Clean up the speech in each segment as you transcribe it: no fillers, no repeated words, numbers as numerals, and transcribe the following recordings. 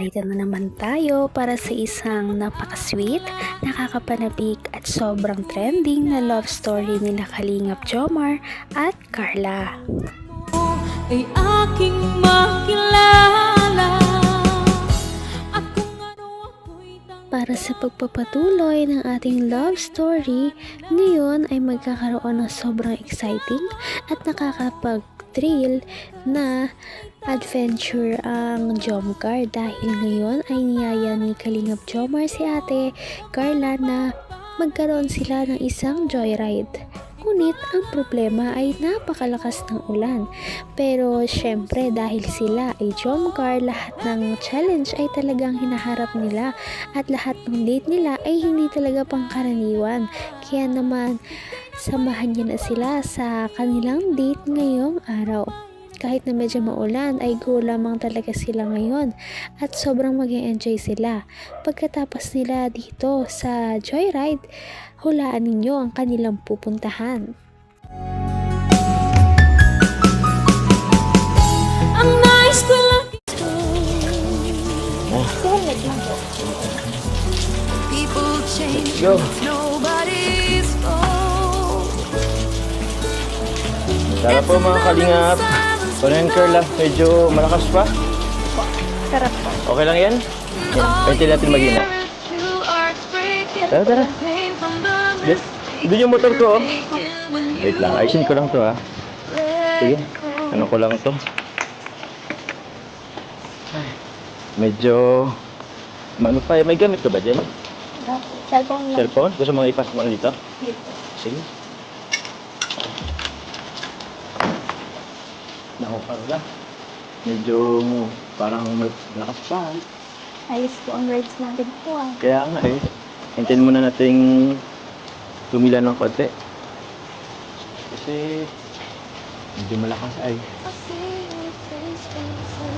narito na naman tayo para sa isang napaka-sweet, nakakapanabik at sobrang trending na love story nila Kalingap Jomar at Carla. Ay aking makilala. Para sa pagpapatuloy ng ating love story, ngayon ay magkakaroon ng sobrang exciting at nakakapag-thrill na adventure ang Jomcar dahil ngayon ay niyaya ni Kalingap Jomar si ate Carla na magkaroon sila ng isang joyride. Ngunit ang problema ay napakalakas ng ulan. Pero syempre dahil sila ay Jomcar, lahat ng challenge ay talagang hinaharap nila at lahat ng date nila ay hindi talaga pangkaraniwan. Kaya naman samahan niya na sila sa kanilang date ngayong araw. Kahit na medyo maulan ay go lamang talaga sila ngayon at sobrang mag-enjoy sila. Pagkatapos nila dito sa joyride, hulaan ninyo ang kanilang pupuntahan. Ang nice ko lang. People change. Nobody's fault. Sarap po mga kalingap. Ano yan, Carla? Medyo malakas pa? Sarap po. Okay lang yan? Pwede natin mag-ina. Tara, tara. Doon yung motor ko, oh. Wait lang, ayusin ko lang to, ha. Sige, ano ko lang to. Medyo... Ano pa, may gamit ka ba dyan? Cellphone lang. Cellphone? Gusto mo ipasok mo na dito? Sige. Naku, Carla. Medyo parang malakas pa, eh. Ayos po ang rides natin po ah. Kaya nga eh. Hintayin muna nating tumila ng konti. Kasi medyo malakas ay.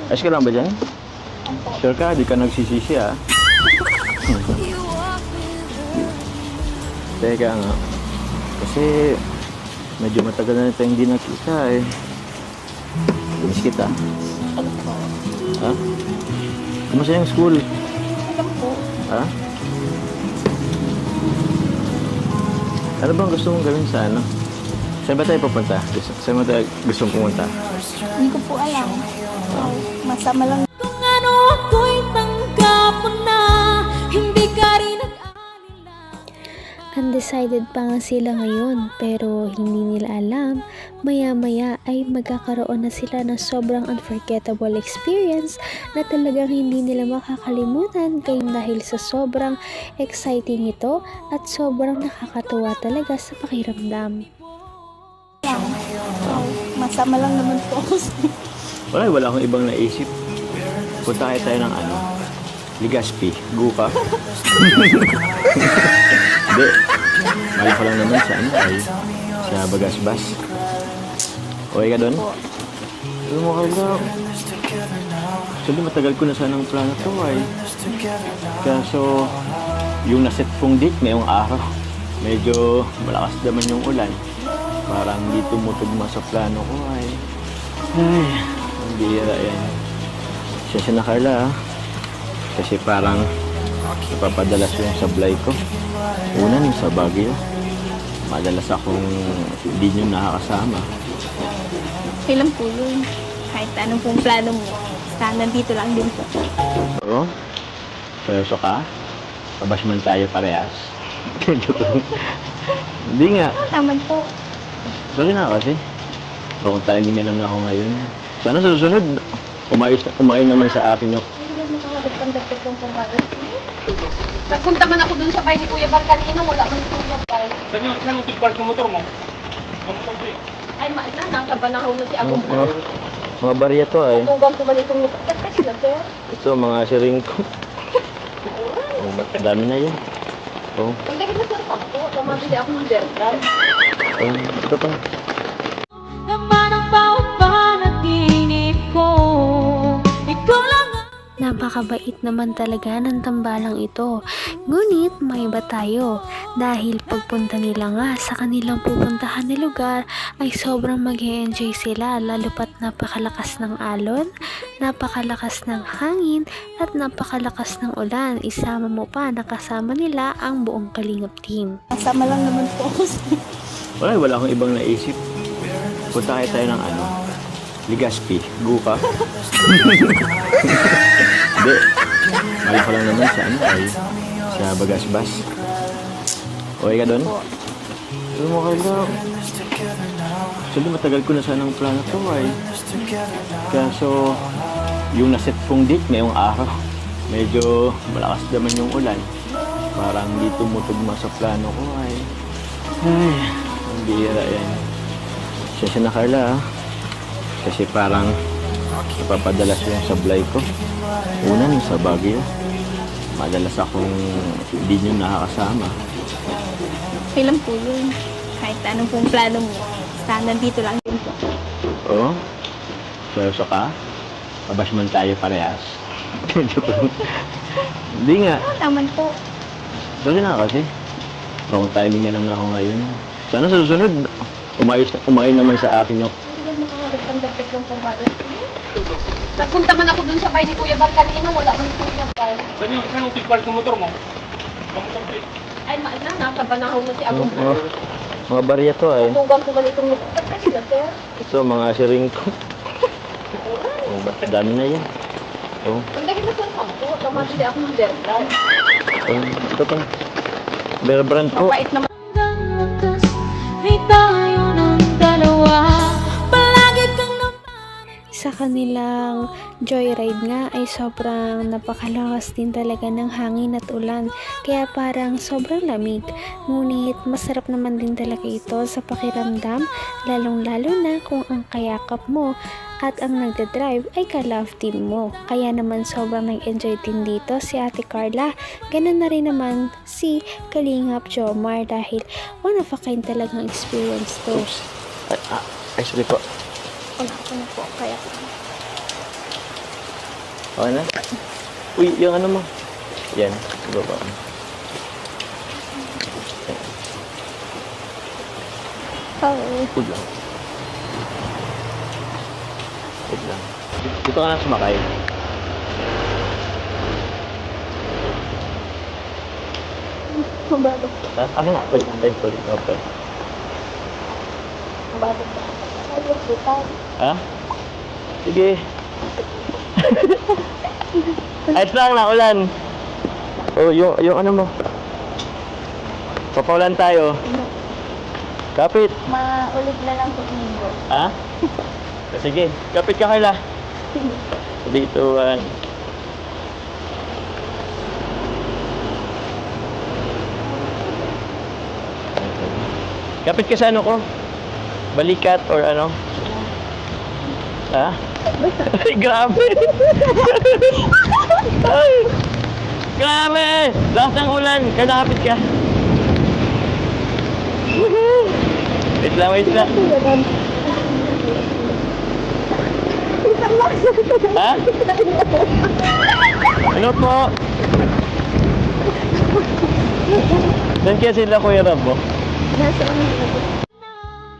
Ayos ka lang ba dyan? Sure ka, di ka nagsisisi ah. Teka nga. Kasi medyo matagal na natin hindi nakita eh. Miss kita. Ha? Kumusta yung school? Ha? Ano bang gusto mong gawin sa ano? Saan ba tayo papunta? Saan ba tayo gusto mong pumunta? Hindi ko po alam. Masama lang. Kung ano ako'y tanggap mo na, hindi ka rin Undecided pa nga sila ngayon pero hindi nila alam maya-maya ay magkakaroon na sila ng sobrang unforgettable experience na talagang hindi nila makakalimutan dahil sa sobrang exciting ito at sobrang nakakatuwa talaga sa pakiramdam. Masama lang naman po. Wala akong ibang naisip. Punta tayo ng ano? Legazpi. Guka. Hindi. Mali ko lang naman sa ano ay sa Bagasbas. Okay ka doon? Alam mo, Carla. Actually, matagal ko na sanang plano to ay. Kaso, yung naset kong date ngayong araw, medyo malakas naman yung ulan. Parang di tumutugma sa plano ko ay. Ay, ang bihira yan. Siya na, Carla, ah. Kasi parang napapadalas yung sablay ko. Una yung sa Baguio. Madalas akong hindi nyo nakakasama. Kailan po yun? Kahit anong pong plano mo, nandito lang din po. Oo? Seryoso ka? Pabash man tayo parehas. Hindi nga. Naman po. Sorry na kasi. Kung talagang nilang ako ngayon. Sana sa susunod, kumain naman sa akin yung... Nagpunta man ako dun sa bahay ni Kuya Bar kanina, wala man Kuya Bar. Saan yung tugbar ng motor mo? Ang motor ko eh. Ay, nakabanahon na si Agong. Mga barya to ay. Tugang ko man itong nagtakas na, sir. Ito, mga siring ko. Dami na yan. Oo. Ang dahil na sir, ako. Tumabili ako ng Delta. Ito pa. naman ang bawat panaginip ko. Ikaw lang ang napakabait naman talaga ng tambalang ito. Ngunit may iba tayo dahil pagpunta nila nga sa kanilang pupuntahan na lugar ay sobrang mag-enjoy sila lalo pat napakalakas ng alon, napakalakas ng hangin at napakalakas ng ulan. Isama mo pa nakasama nila ang buong Kalingap team. Kasama lang naman po ako. Wala akong ibang naisip. Punta kayo tayo ng ano, Legazpi, Guka. Hindi. Mahal ko lang naman sa ano ay sa Bagasbas. Okay ka doon? Alam mo kayo, actually matagal ko na sanang plano to ay. Kaso yung naset kong date ngayong araw, medyo malakas naman yung ulan. Parang di tumutugma sa plano ko ay. Ay, ang bihira yan. Siya na Carla ah. Kasi parang napapadalas yung sablay ko. Una yung sa Baguio. Madalas akong hindi nyo nakakasama. Okay lang po yun. Kahit anong pong plano mo, basta nandito lang din po. Oo? Seryoso ka? Mabas man tayo parehas. Hindi nga. Naman po. Sorry na kasi. Wrong timing na lang ako ngayon. Sana sa susunod, umayos naman sa akin yung... Nagpunta man ako dun sa bahay ni Kuya Bal kanina, wala man si Kuya Bal. Saan yung tigpark ng motor mo? Ang motor ko eh. Ay, nakabanahon na si Abong. Mga barya to ay. Tugang ko man itong mukat kasi na, sir. Ito, mga siring ko. Oh, dami na yan. Oh, Ang dahil na sa sampo, namati ako ng Bertrand. ito pa. Bear brand ko. Mapait naman. Ay tayo ng dalawa. Palagi kang Sa kanilang joyride nga ay sobrang napakalakas din talaga ng hangin at ulan. Kaya parang sobrang lamig. Ngunit masarap naman din talaga ito sa pakiramdam. Lalong-lalo na kung ang kayakap mo at ang nagdadrive ay ka-love team mo. Kaya naman sobrang nag-enjoy din dito si Ate Carla. Ganun na rin naman si Kalingap Jomar dahil one of a kind talagang experience to. Ay, sorry po. Wala ko na po, kaya Okay na? Uy, yung ano mo? Yan, baba. Good lang. Good lang. Dito ka na sumakay. mabago. Ano nga? Wait, time sorry. Okay. Mabago pa. Ayos, butang. Ha? Sige. Ayos lang na, ulan. Oh, yung ano mo. Papaulan tayo. Kapit. Maulit na lang po linggo. Ha? Sige, kapit ka Carla. Dito, kapit ka sa ano ko? Balikat or ano? Ha? Ay, grabe! Ay! Grabe! Lakas ng ulan! Kalapit ka! Woohoo! Wait lang, wait lang. Ha? Ano po? Saan kaya sila Kuya Rob mo?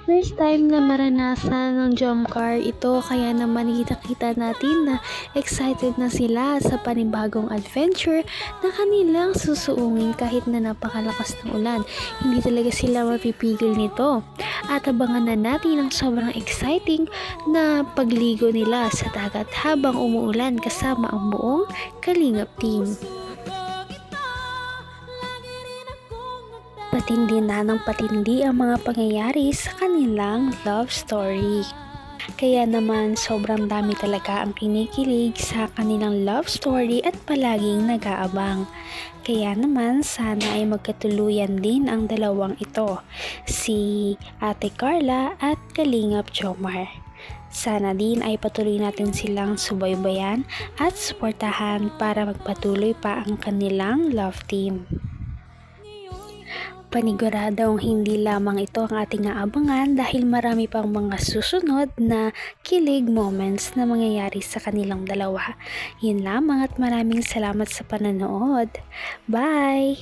First time na maranasan ng jump car ito, kaya naman kita natin na excited na sila sa panibagong adventure na kanilang susuungin kahit na napakalakas ng ulan. Hindi talaga sila mapipigil nito. At abangan na natin ang sobrang exciting na pagligo nila sa dagat habang umuulan kasama ang buong Kalingap team. Patindi na ng patindi ang mga pangyayari sa kanilang love story. Kaya naman sobrang dami talaga ang kinikilig sa kanilang love story at palaging nag-aabang. Kaya naman sana ay magkatuluyan din ang dalawang ito, si Ate Carla at Kalingap Jomar. Sana din ay patuloy natin silang subaybayan at suportahan para magpatuloy pa ang kanilang love team. Paniguradong hindi lamang ito ang ating aabangan dahil marami pang mga susunod na kilig moments na mangyayari sa kanilang dalawa. Yun lamang at maraming salamat sa pananood. Bye!